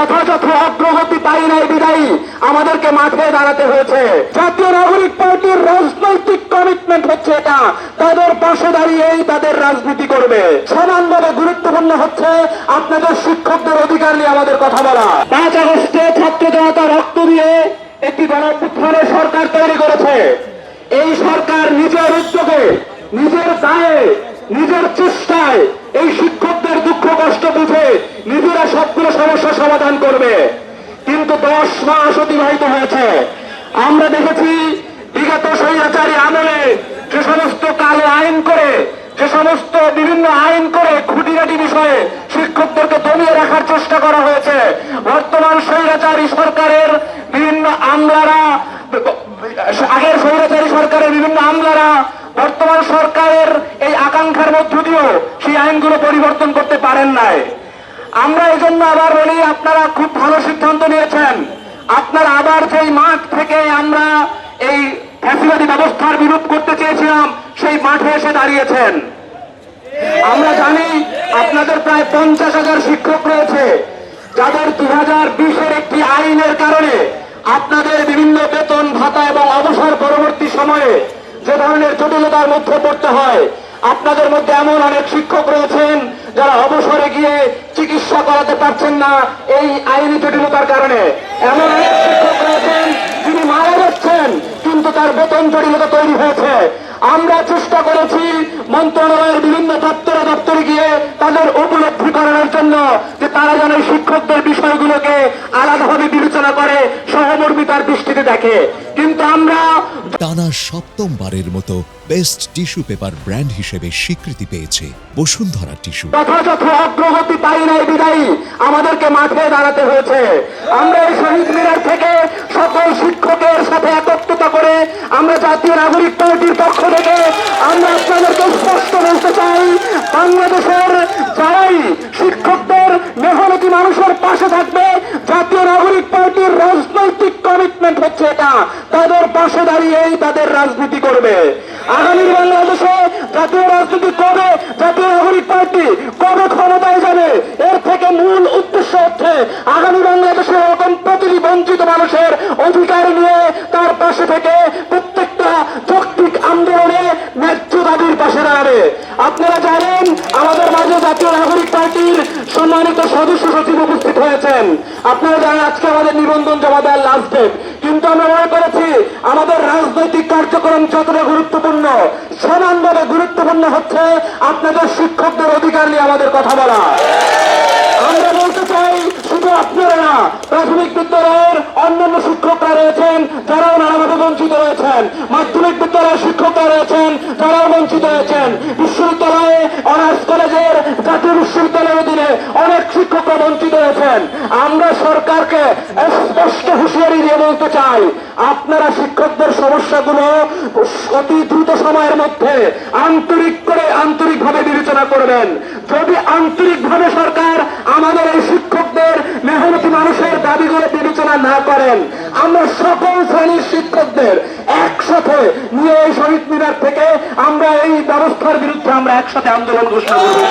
যথাযথ অগ্রগতি পাই নাই বিদায়ী আমাদেরকে মাঠে দাঁড়াতে হয়েছে। জাতীয় নাগরিক পার্টির রাজনৈতিক কমিটমেন্ট হচ্ছে এটা, তাদের পাশে দাঁড়িয়েই তাদের রাজনীতি করবে। সমানভাবে গুরুত্বপূর্ণ হচ্ছে আপনাদের শিক্ষকদের অধিকার নিয়ে আমাদের কথা বলা। 5 আগস্টে ছাত্র জনতা রক্ত দিয়ে একটি গণঅভ্যুত্থানের সরকার তৈরি করেছে। এই সরকার নিজের উদ্যোগে, নিজের দায়ে, নিজের চেষ্টায় এই শিক্ষকদের দুঃখ কষ্ট বুঝে নিজেরা সবগুলো সমস্যা সমাধান করবে। কিন্তু 10 মাস অতিবাহিত হয়েছে। আমরা দেখেছি বিগত স্বৈরাচারী আমলে যে সমস্ত কালো আইন করে, যে সমস্ত বিভিন্ন আইন করে খুঁটিনাটি বিষয়ে শিক্ষকদেরকে দমিয়ে রাখার চেষ্টা করা হয়েছে। বর্তমান স্বৈরাচারী সরকারের বিভিন্ন আমলারা, আগের স্বৈরাচারী সরকারের বিভিন্ন আমলারা বর্তমান সরকারের এই আকাঙ্ক্ষার মধ্য দিয়েও সেই আইনগুলো পরিবর্তন করতে পারেন নাই। আমরা এই জন্য আবার বলি, আপনারা খুব ভালো সিদ্ধান্ত নিয়েছেন। আপনারা আবার সেই মাঠ থেকে আমরা এই ফ্যাসিলিটি ব্যবস্থার বিরোধ করতে চেয়েছিলাম, সেই মাঠে এসে দাঁড়িয়েছেন। আমরা জানি আপনাদের প্রায় 50,000 শিক্ষক রয়েছে, যাদের 2020-এর একটি আইনের কারণে আপনাদের বিভিন্ন বেতন ভাতা এবং অবসর পরবর্তী সময়ে যে ধরনের জটিলতার মধ্যে পড়তে হয়। আপনাদের মধ্যে এমন অনেক শিক্ষক রয়েছেন যারা অবসরে গিয়ে চিকিৎসা করাতে পারছেন না এই আইনি জটিলতার কারণে। এমন অনেক শিক্ষক রয়েছেন যিনি মারা যাচ্ছেন, কিন্তু তার বেতন জটিলতা তৈরি হয়েছে। আমরা চেষ্টা করেছি মন্ত্রণালয়ের বিভিন্ন দপ্তরে গিয়ে তাদের উপলব্ধি করানোর জন্য যে তারা যেন শিক্ষকদের বিষয়গুলোকে আলাদাভাবে বিবেচনা করে সহমর্মিতার দৃষ্টিতে দেখে। কিন্তু আমরা টানা 7মবারের মতো বেস্ট টিস্যু পেপার ব্র্যান্ড হিসেবে স্বীকৃতি পেয়েছে বসুন্ধরা টিস্যু। যথাযথ অগ্রগতি পাই নাই বিদায়ী আমাদেরকে মাঠে দাঁড়াতে হয়েছে। আমরা এই শহীদ মিনার থেকে সকল শিক্ষকের সাথে একত্রিত করে আমরা জাতীয় নাগরিক পার্টির পক্ষ থেকে আমরা আপনাদেরকে স্পষ্ট বলতে চাই, বাংলাদেশের যারাই শিক্ষকদের মেহনতি মানুষের পাশে থাকবে, জাতীয় নাগরিক পার্টির রাজনৈতিক কমিটমেন্ট হচ্ছে এটা, তাদের পাশে দাঁড়িয়েই তাদের রাজনীতি করবে। আগামী বাংলাদেশে জাতীয় রাজনীতি কবে, জাতীয় নাগরিক পার্টি কবে ক্ষমতায় যাবে, এর থেকে মূল উদ্দেশ্য হচ্ছে আগামী বাংলাদেশে এরকম প্রতিটি বঞ্চিত মানুষের অধিকার নিয়ে তার পাশে থেকে প্রত্যেকটা যৌক্তিক আন্দোলনে ন্যায্য দাবির পাশে দাঁড়াবে। আপনারা জানেন আমাদের মাঝে জাতীয় নাগরিক পার্টির সম্মানিত সদস্য সচিব উপস্থিত হয়েছেন। আপনারা জানেন আজকে আমাদের নিবন্ধন জমা দেওয়ার লাস্ট ডেট। কিন্তু আমরা মনে করেছি আমাদের রাজনৈতিক কার্যক্রম যতটা গুরুত্বপূর্ণ, সমানভাবে গুরুত্বপূর্ণ হচ্ছে আপনাদের শিক্ষকদের অধিকার নিয়ে আমাদের কথা বলা। আমরা বলতে চাই শুধু আপনারা না, প্রাথমিক বিদ্যালয়ের অন্যান্য শিক্ষকরা রয়েছেন যারাও নানাভাবে বঞ্চিত রয়েছেন, মাধ্যমিক বিদ্যালয়ের শিক্ষকরা রয়েছেন যারাও বঞ্চিত রয়েছেন, বিশ্ববিদ্যালয়ে অনার্স কলেজের জাতীয় বিশ্ববিদ্যালয়ের অধীনে অনেক শিক্ষকরা বঞ্চিত রয়েছেন। আমরা সরকারকে স্পষ্ট হুঁশিয়ারি দিয়ে বলতে চাই, আপনারা শিক্ষকদের সমস্যাগুলো অতি দ্রুত সময়ের মধ্যে আন্তরিকভাবে বিবেচনা করবেন। যদি আন্তরিকভাবে সরকার আমাদের এই শিক্ষকদের মেহনতি মানুষের দাবিগুলো বিবেচনা না করেন, আমরা সকল শ্রেণীর শিক্ষকদের একসাথে নিয়ে এই শহীদ মিনার থেকে আমরা এই ব্যবস্থার বিরুদ্ধে আমরা একসাথে আন্দোলন ঘোষণা করব।